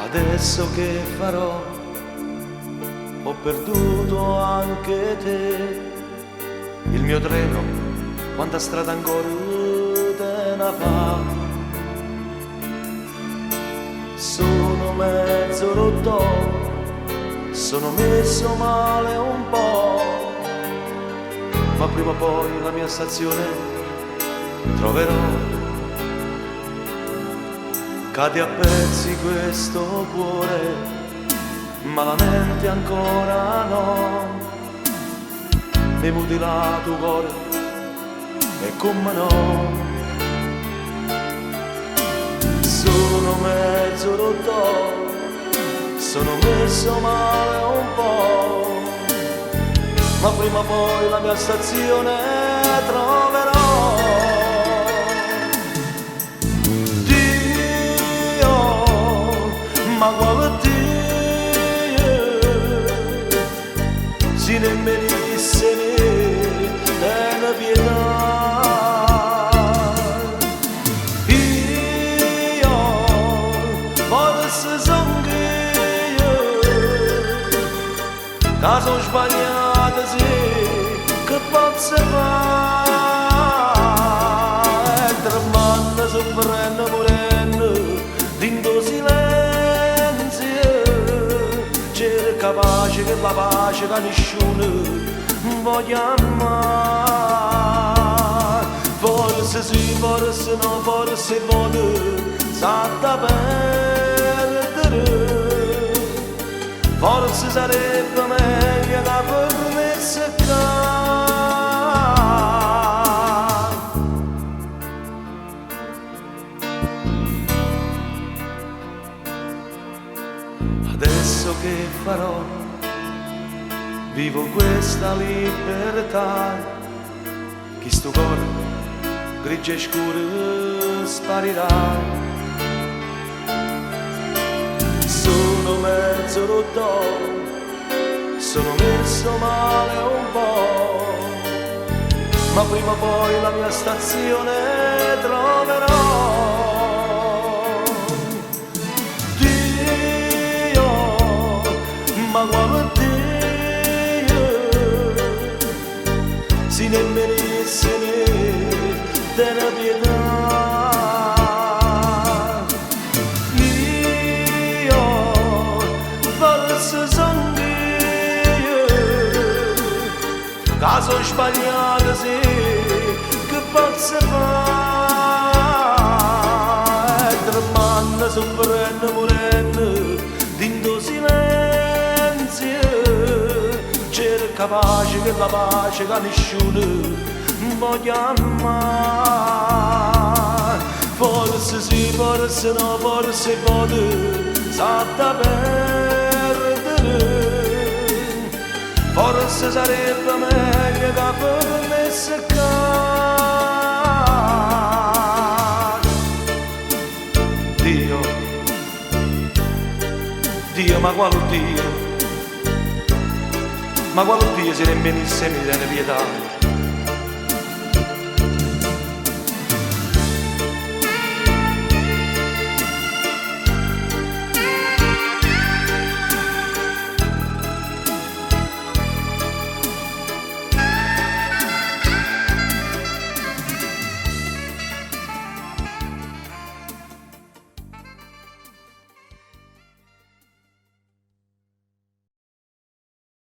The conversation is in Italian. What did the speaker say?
Adesso che farò? Ho perduto anche te. Il mio treno, quanta strada ancora te ne fa? Sono mezzo rotto, sono messo male un po', ma prima o poi la mia stazione troverò. Cade a pezzi questo cuore, ma la mente ancora no. Mi mutila tu cuore e come no. Sono mezzo rotto, sono messo male un po', ma prima o poi la mia stazione troverò. Ma quale Dio, se ne merisse della pietà, io forse sono io, caso sbagliato sì, che posso fare, tremando, soffrendo, morendo, dentro silenzio. Capace che la pace che nessuno voglia amare. Forse sì, forse no, forse vuole satta perdere. Forse sarebbe meglio che per me Adesso che farò? Vivo questa libertà, chi sto cuore grigio e scuro sparirà. Sono mezzo rotto, sono messo male un po', ma prima o poi la mia stazione troverò. Ma quale Dio, se ne merisse della pietà, io forse sono io, caso sbagliato sì, che posso fare, tremando, soffrendo, morendo, dentro silenzio. Cerca pace che la pace che nessuno voglia amare. Forse sì, forse no, forse vuole satta perdere. Forse sarebbe meglio che per me seccare. Dio, Dio, ma quale Dio? Ma quale Dio se ne venisse mi dà pietà?